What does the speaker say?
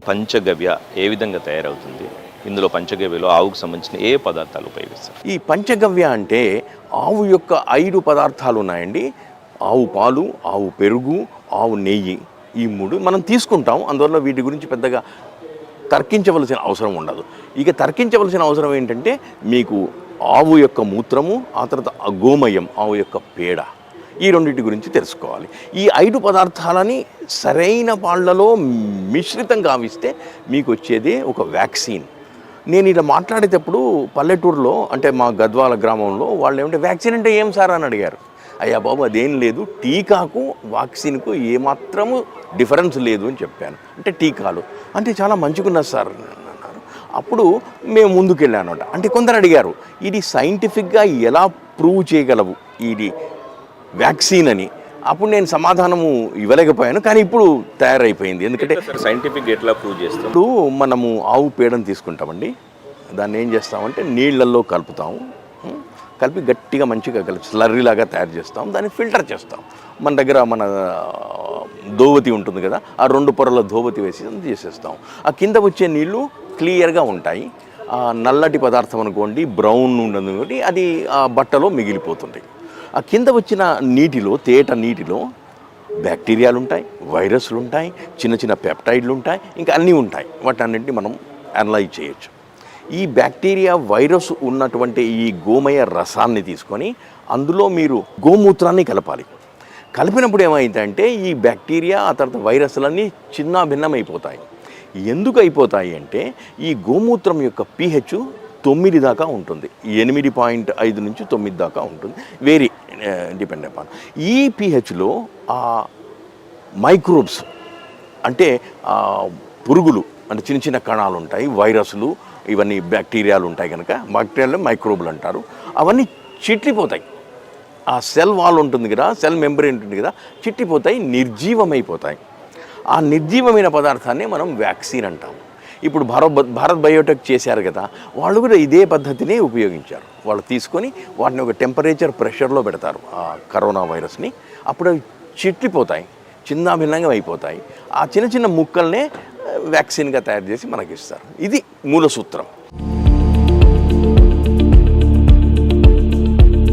పంచగవ్య ఏ విధంగా తయారవుతుంది? ఇందులో పంచగవ్యలో ఆవుకు సంబంధించిన ఏ పదార్థాలు ఉపయోగిస్తారు? ఈ పంచగవ్య అంటే ఆవు యొక్క 5 పదార్థాలు ఉన్నాయండి. ఆవు పాలు, ఆవు పెరుగు, ఆవు నెయ్యి, ఈ 3 మనం తీసుకుంటాం. అందువల్ల వీటి గురించి పెద్దగా తర్కించవలసిన అవసరం ఉండదు. ఇక తర్కించవలసిన అవసరం ఏంటంటే మీకు ఆవు యొక్క మూత్రము, ఆ తర్వాత గోమయం, ఆవు యొక్క పేడ, ఈ రెండింటి గురించి తెలుసుకోవాలి. ఈ 5 పదార్థాలని సరైన పాళ్లలో మిశ్రితం గావిస్తే మీకు వచ్చేదే ఒక వ్యాక్సిన్. నేను ఇలా మాట్లాడేటప్పుడు పల్లెటూరులో అంటే మా గద్వాల గ్రామంలో వాళ్ళు ఏమంటే వ్యాక్సిన్ అంటే ఏం సార్ అని అడిగారు. అయ్యా బాబు అదేం లేదు, టీకాకు వ్యాక్సిన్కు ఏమాత్రము డిఫరెన్స్ లేదు అని చెప్పాను. అంటే టీకాలు అంటే చాలా మంచిగున్నది సార్ అన్నారు. అప్పుడు మేము ముందుకెళ్ళానమాట. అంటే కొందరు అడిగారు ఇది సైంటిఫిక్గా ఎలా ప్రూవ్ చేయగలవు ఇది వ్యాక్సిన్ అని. అప్పుడు నేను సమాధానము ఇవ్వలేకపోయాను, కానీ ఇప్పుడు తయారైపోయింది. ఎందుకంటే సైంటిఫిక్ ఎట్లా ప్రూవ్ చేస్తాం? ఇప్పుడు మనము ఆవు పేడను తీసుకుంటామండి, దాన్ని ఏం చేస్తామంటే నీళ్ళల్లో కలుపుతాము, కలిపి గట్టిగా మంచిగా కలిపి స్లర్రీలాగా తయారు చేస్తాం. దాన్ని ఫిల్టర్ చేస్తాం. మన దగ్గర మన దోవతి ఉంటుంది కదా, ఆ 2 పొరల దోవతి వేసి చేసేస్తాం. ఆ కింద వచ్చే నీళ్లు క్లియర్గా ఉంటాయి. నల్లటి పదార్థం అనుకోండి, బ్రౌన్ ఉండదు కాబట్టి అది ఆ బట్టలో మిగిలిపోతుంది. ఆ కింద వచ్చిన నీటిలో, తేట నీటిలో బ్యాక్టీరియాలు ఉంటాయి, వైరస్లు ఉంటాయి, చిన్న చిన్న పెప్టైడ్లు ఉంటాయి, ఇంకా అన్నీ ఉంటాయి. వాటన్నింటినీ మనం అనలైజ్ చేయొచ్చు. ఈ బ్యాక్టీరియా, వైరస్ ఉన్నటువంటి ఈ గోమయ రసాన్ని తీసుకొని అందులో మీరు గోమూత్రాన్ని కలపాలి. కలిపినప్పుడు ఏమైందంటే ఈ బ్యాక్టీరియా, ఆ తర్వాత వైరస్లన్నీ చిన్న భిన్నమైపోతాయి. ఎందుకు అయిపోతాయి అంటే ఈ గోమూత్రం యొక్క pH 9 దాకా ఉంటుంది. 8.5 నుంచి 9 దాకా ఉంటుంది. Very depend upon. ఈ pHలో ఆ మైక్రోబ్స్ అంటే పురుగులు అంటే చిన్న చిన్న కణాలు ఉంటాయి, వైరస్లు, ఇవన్నీ బ్యాక్టీరియాలు ఉంటాయి కనుక బ్యాక్టీరియాలు మైక్రోబులు అంటారు. అవన్నీ చిట్లిపోతాయి. ఆ సెల్ వాల్ ఉంటుంది కదా, సెల్ మెంబ్రేన్ ఉంటుంది కదా, చిట్లిపోతాయి, నిర్జీవమైపోతాయి. ఆ నిర్జీవమైన పదార్థాన్ని మనం వ్యాక్సిన్ అంటాము. ఇప్పుడు భారత్ బయోటెక్ చేశారు కదా, వాళ్ళు కూడా ఇదే పద్ధతిని ఉపయోగించారు. వాళ్ళు తీసుకొని వాటిని ఒక టెంపరేచర్ ప్రెషర్లో పెడతారు ఆ కరోనా వైరస్ని. అప్పుడు అవి చిట్లిపోతాయి, చిన్న భిన్నంగా అయిపోతాయి. ఆ చిన్న చిన్న ముక్కల్నే వ్యాక్సిన్గా తయారు చేసి మనకి ఇస్తారు. ఇది మూల సూత్రం.